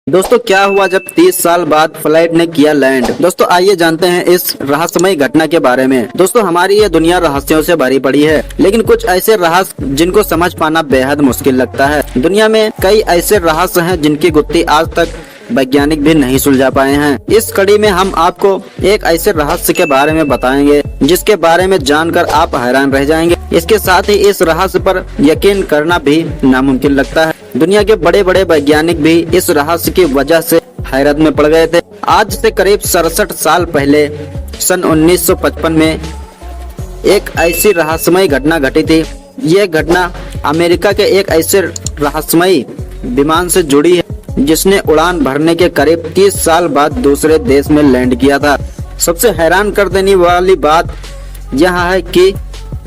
दोस्तों क्या हुआ जब 30 साल बाद फ्लाइट ने किया लैंड। दोस्तों आइए जानते हैं इस रहस्यमय घटना के बारे में। दोस्तों हमारी ये दुनिया रहस्यों से भरी पड़ी है, लेकिन कुछ ऐसे रहस्य जिनको समझ पाना बेहद मुश्किल लगता है। दुनिया में कई ऐसे रहस्य हैं जिनकी गुत्थी आज तक वैज्ञानिक भी नहीं सुलझा पाए हैं। इस कड़ी में हम आपको एक ऐसे रहस्य के बारे में बताएंगे जिसके बारे में जानकर आप हैरान रह जाएंगे। इसके साथ ही इस रहस्य पर यकीन करना भी नामुमकिन लगता है। दुनिया के बड़े बड़े वैज्ञानिक भी इस रहस्य की वजह से हैरत में पड़ गए थे। आज से करीब 67 साल पहले सन 1955 में एक ऐसी रहस्यमय घटना घटी थी। यह घटना अमेरिका के एक ऐसे रहस्यमय विमान से जुड़ी है जिसने उड़ान भरने के करीब 30 साल बाद दूसरे देश में लैंड किया था। सबसे हैरान कर देने वाली बात यह है कि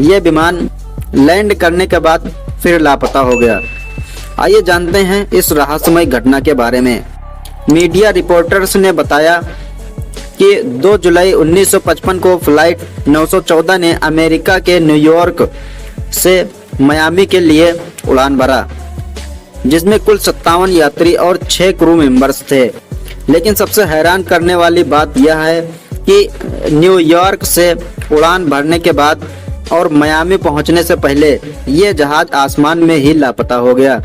यह विमान लैंड करने के बाद फिर लापता हो गया। आइए जानते हैं इस रहस्यमय घटना के बारे में। मीडिया रिपोर्टर्स ने बताया कि 2 जुलाई 1955 को फ्लाइट 914 ने अमेरिका के न्यूयॉर्क से मियामी के लिए उड़ान भरा, जिसमें कुल 57 यात्री और 6 क्रू मेंबर्स थे। लेकिन सबसे हैरान करने वाली बात यह है कि न्यूयॉर्क से उड़ान भरने के बाद और मियामी पहुंचने से पहले यह जहाज आसमान में ही लापता हो गया।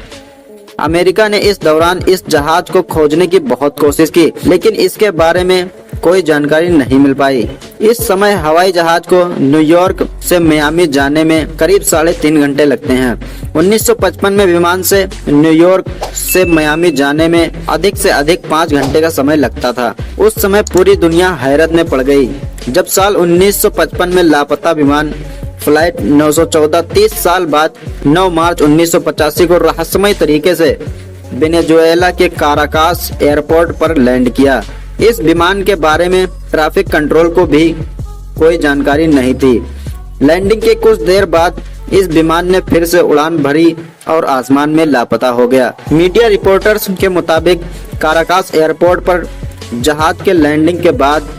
अमेरिका ने इस दौरान इस जहाज को खोजने की बहुत कोशिश की, लेकिन इसके बारे में कोई जानकारी नहीं मिल पाई। इस समय हवाई जहाज को न्यूयॉर्क से मियामी जाने में करीब 3.5 घंटे लगते हैं। 1955 में विमान से न्यूयॉर्क से मियामी जाने में अधिक से अधिक 5 घंटे का समय लगता था। उस समय पूरी दुनिया हैरत में पड़ गई जब साल 1955 में लापता विमान फ्लाइट 914 30 साल बाद 9 मार्च 1985 को रहस्यमय तरीके से वेनेजुएला के काराकास एयरपोर्ट पर लैंड किया। इस विमान के बारे में ट्रैफिक कंट्रोल को भी कोई जानकारी नहीं थी। लैंडिंग के कुछ देर बाद इस विमान ने फिर से उड़ान भरी और आसमान में लापता हो गया। मीडिया रिपोर्टर्स के मुताबिक काराकास एयरपोर्ट पर जहाज के लैंडिंग के बाद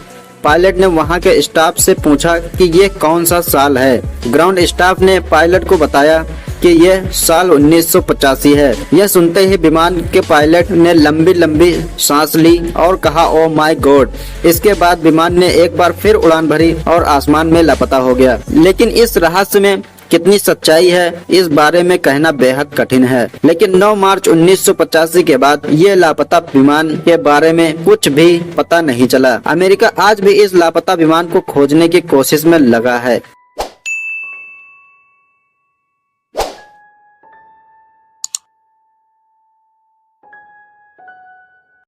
पायलट ने वहां के स्टाफ से पूछा कि ये कौन सा साल है। ग्राउंड स्टाफ ने पायलट को बताया कि यह साल 1985 है। यह सुनते ही विमान के पायलट ने लंबी लंबी सांस ली और कहा, ओ माय गॉड। इसके बाद विमान ने एक बार फिर उड़ान भरी और आसमान में लापता हो गया। लेकिन इस रहस्य में कितनी सच्चाई है इस बारे में कहना बेहद कठिन है। लेकिन 9 मार्च 1985 के बाद ये लापता विमान के बारे में कुछ भी पता नहीं चला। अमेरिका आज भी इस लापता विमान को खोजने की कोशिश में लगा है।